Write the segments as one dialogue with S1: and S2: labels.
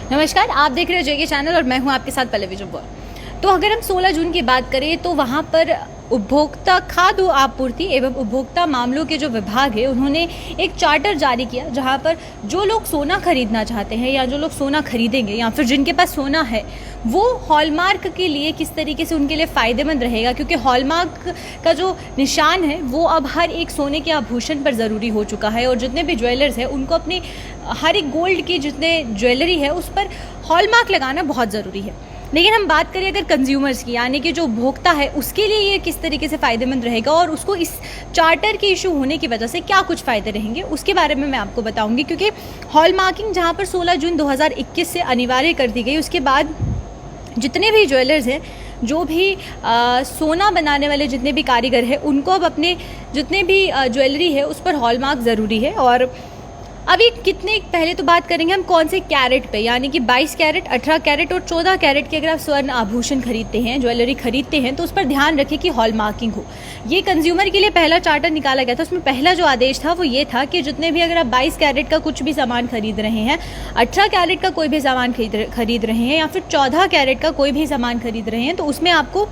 S1: नमस्कार, आप देख रहे हो जेके चैनल और मैं हूं आपके साथ पल्लवी जुब्बा। तो अगर हम 16 जून की बात करें तो वहां पर उपभोक्ता खाद्य आपूर्ति एवं उपभोक्ता मामलों के जो विभाग है उन्होंने एक चार्टर जारी किया, जहां पर जो लोग सोना खरीदना चाहते हैं या जो लोग सोना खरीदेंगे या फिर जिनके पास सोना है वो हॉलमार्क के लिए किस तरीके से उनके लिए फ़ायदेमंद रहेगा, क्योंकि हॉलमार्क का जो निशान है वो अब हर एक सोने के आभूषण पर ज़रूरी हो चुका है और जितने भी ज्वेलर्स हैं उनको अपने हर एक गोल्ड की जितने ज्वेलरी है उस पर हॉलमार्क लगाना बहुत ज़रूरी है। लेकिन हम बात करें अगर कंज्यूमर्स की, यानी कि जो उपभोक्ता है उसके लिए ये किस तरीके से फ़ायदेमंद रहेगा और उसको इस चार्टर के इशू होने की वजह से क्या कुछ फ़ायदे रहेंगे उसके बारे में मैं आपको बताऊंगी। क्योंकि हॉलमार्किंग जहाँ पर 16 जून 2021 से अनिवार्य कर दी गई, उसके बाद जितने भी ज्वेलर्स हैं, जो भी सोना बनाने वाले जितने भी कारीगर हैं, उनको अब अपने जितने भी ज्वेलरी है उस पर हॉलमार्क ज़रूरी है। और अभी कितने पहले तो बात करेंगे हम कौन से कैरेट पे, यानी कि 22 कैरेट, 18 कैरेट और 14 कैरेट के अगर आप स्वर्ण आभूषण खरीदते हैं, ज्वेलरी खरीदते हैं, तो उस पर ध्यान रखें कि हॉलमार्किंग हो। ये कंज्यूमर के लिए पहला चार्टर निकाला गया था। उसमें पहला जो आदेश था वो ये था कि जितने भी अगर आप 22 कैरेट का कुछ भी सामान खरीद रहे हैं, 18 कैरेट का कोई भी सामान खरीद रहे हैं या फिर 14 कैरेट का कोई भी सामान खरीद रहे हैं, तो उसमें आपको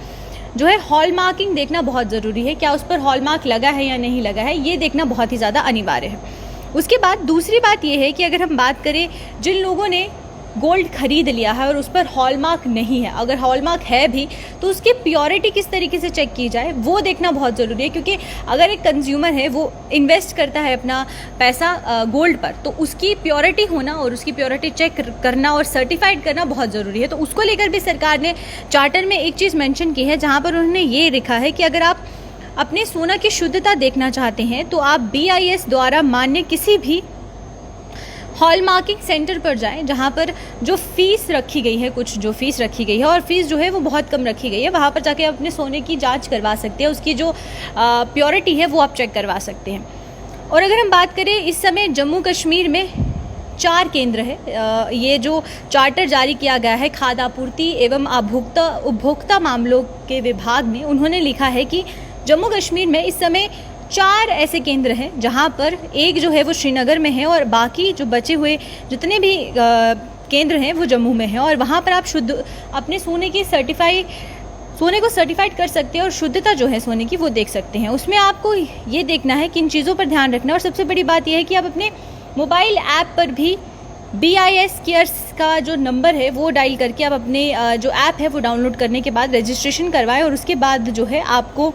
S1: जो है हॉलमार्किंग देखना बहुत ज़रूरी है। क्या उस पर हॉलमार्क लगा है या नहीं लगा है, ये देखना बहुत ही ज़्यादा अनिवार्य है। उसके बाद दूसरी बात यह है कि अगर हम बात करें जिन लोगों ने गोल्ड खरीद लिया है और उस पर हॉलमार्क नहीं है, अगर हॉलमार्क है भी तो उसकी प्योरिटी किस तरीके से चेक की जाए वो देखना बहुत ज़रूरी है। क्योंकि अगर एक कंज्यूमर है वो इन्वेस्ट करता है अपना पैसा गोल्ड पर, तो उसकी प्योरिटी होना और उसकी प्योरिटी चेक करना और सर्टिफाइड करना बहुत ज़रूरी है। तो उसको लेकर भी सरकार ने चार्टर में एक चीज़ मेंशन की है, जहाँ पर उन्होंने ये लिखा है कि अगर आप अपने सोना की शुद्धता देखना चाहते हैं तो आप BIS द्वारा मान्य किसी भी हॉलमार्किंग सेंटर पर जाएं, जहां पर जो फीस रखी गई है, कुछ जो फीस रखी गई है, और फीस जो है वो बहुत कम रखी गई है, वहां पर जाके आप अपने सोने की जांच करवा सकते हैं, उसकी जो प्योरिटी है वो आप चेक करवा सकते हैं। और अगर हम बात करें इस समय जम्मू कश्मीर में 4 केंद्र है। ये जो चार्टर जारी किया गया है खाद्य आपूर्ति एवं उपभोक्ता मामलों के विभाग ने, उन्होंने लिखा है कि जम्मू कश्मीर में इस समय 4 ऐसे केंद्र हैं, जहां पर एक जो है वो श्रीनगर में है और बाकी जो बचे हुए जितने भी केंद्र हैं वो जम्मू में हैं। और वहां पर आप शुद्ध अपने सोने को सर्टिफाइड कर सकते हैं और शुद्धता जो है सोने की वो देख सकते हैं। उसमें आपको ये देखना है कि इन चीज़ों पर ध्यान रखना है। और सबसे बड़ी बात यह है कि आप अपने मोबाइल ऐप पर भी BIS केयर्स का जो नंबर है वो डायल करके आप अपने जो ऐप है वो डाउनलोड करने के बाद रजिस्ट्रेशन करवाएं और उसके बाद जो है आपको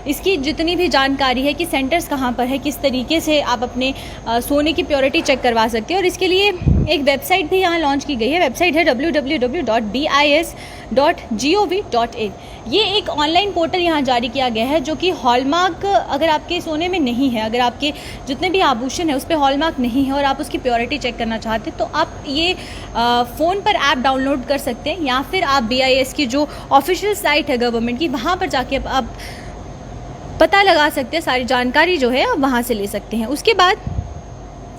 S1: इसकी जितनी भी जानकारी है कि सेंटर्स कहाँ पर है, किस तरीके से आप अपने सोने की प्योरिटी चेक करवा सकते हैं। और इसके लिए एक वेबसाइट भी यहाँ लॉन्च की गई है। वेबसाइट है www.bis.gov.in। ये एक ऑनलाइन पोर्टल यहाँ जारी किया गया है, जो कि हॉलमार्क अगर आपके सोने में नहीं है, अगर आपके जितने भी आभूषण है उस पर हॉलमार्क नहीं है और आप उसकी प्योरिटी चेक करना चाहते हैं, तो आप ये फ़ोन पर ऐप डाउनलोड कर सकते हैं या फिर आप BIS की जो ऑफिशियल साइट है गवर्नमेंट की, वहाँ पर जाके आप पता लगा सकते हैं, सारी जानकारी जो है आप वहाँ से ले सकते हैं। उसके बाद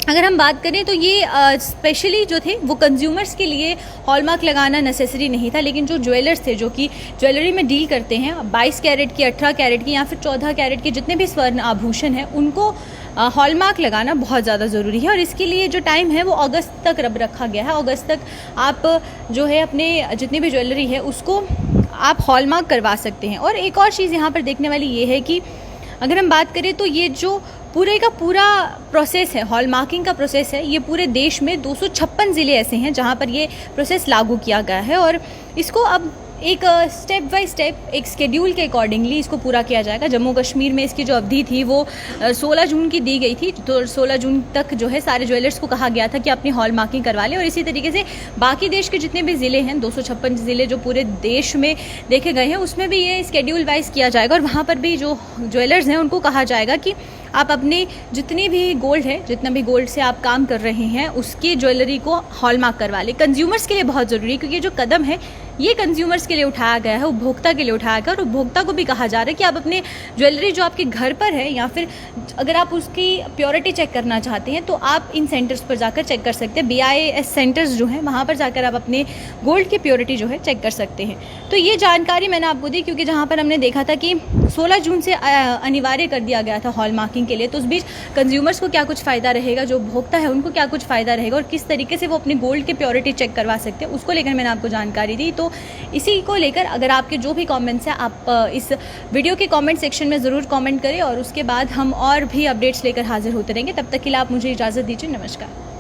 S1: अगर हम बात करें तो ये स्पेशली जो थे वो कंज्यूमर्स के लिए हॉलमार्क लगाना नेसेसरी नहीं था, लेकिन जो ज्वेलर्स थे जो कि ज्वेलरी में डील करते हैं 22 कैरेट की, 18 कैरेट की या फिर 14 कैरेट के जितने भी स्वर्ण आभूषण हैं उनको हॉलमार्क लगाना बहुत ज़्यादा ज़रूरी है। और इसके लिए जो टाइम है वो अगस्त तक रखा गया है। अगस्त तक आप जो है अपने जितनी भी ज्वेलरी है उसको आप हॉलमार्क करवा सकते हैं। और एक और चीज़ यहाँ पर देखने वाली ये है कि अगर हम बात करें तो ये जो पूरे का पूरा प्रोसेस है, हॉलमार्किंग का प्रोसेस है, ये पूरे देश में 256 ज़िले ऐसे हैं जहाँ पर ये प्रोसेस लागू किया गया है। और इसको अब एक स्टेप बाय स्टेप एक शेड्यूल के अकॉर्डिंगली इसको पूरा किया जाएगा। जम्मू कश्मीर में इसकी जो अवधि थी वो 16 जून की दी गई थी, तो 16 जून तक जो है सारे ज्वेलर्स को कहा गया था कि अपनी हॉलमार्किंग करवा लें। और इसी तरीके से बाकी देश के जितने भी ज़िले हैं, 256 ज़िले जो पूरे देश में देखे गए हैं, उसमें भी ये शेड्यूल वाइज किया जाएगा और वहाँ पर भी जो ज्वेलर्स हैं उनको कहा जाएगा कि आप अपने जितनी भी गोल्ड है, जितना भी गोल्ड से आप काम कर रहे हैं, उसकी ज्वेलरी को हॉलमार्क करवा लें। कंज्यूमर्स के लिए बहुत ज़रूरी है, क्योंकि जो कदम है ये कंज्यूमर्स के लिए उठाया गया है, उपभोक्ता के लिए उठाया गया, और उपभोक्ता को भी कहा जा रहा है कि आप अपने ज्वेलरी जो आपके घर पर है या फिर अगर आप उसकी प्योरिटी चेक करना चाहते हैं तो आप इन सेंटर्स पर जाकर चेक कर सकते हैं। BIS सेंटर्स जो हैं वहाँ पर जाकर आप अपने गोल्ड की प्योरिटी जो है चेक कर सकते हैं। तो ये जानकारी मैंने आपको दी क्योंकि जहाँ पर हमने देखा था कि 16 जून से अनिवार्य कर दिया गया था हॉल मार्किंग के लिए, तो उस बीच कंज्यूमर्स को क्या कुछ फ़ायदा रहेगा, जो उपभोक्ता है उनको क्या कुछ फ़ायदा रहेगा और किस तरीके से वो अपने गोल्ड की प्योरिटी चेक करवा सकते हैं, उसको लेकर मैंने आपको जानकारी दी। तो इसी को लेकर अगर आपके जो भी कमेंट्स हैं आप इस वीडियो के कमेंट सेक्शन में ज़रूर कमेंट करें और उसके बाद हम और भी अपडेट्स लेकर हाजिर होते रहेंगे। तब तक के लिए आप मुझे इजाज़त दीजिए। नमस्कार।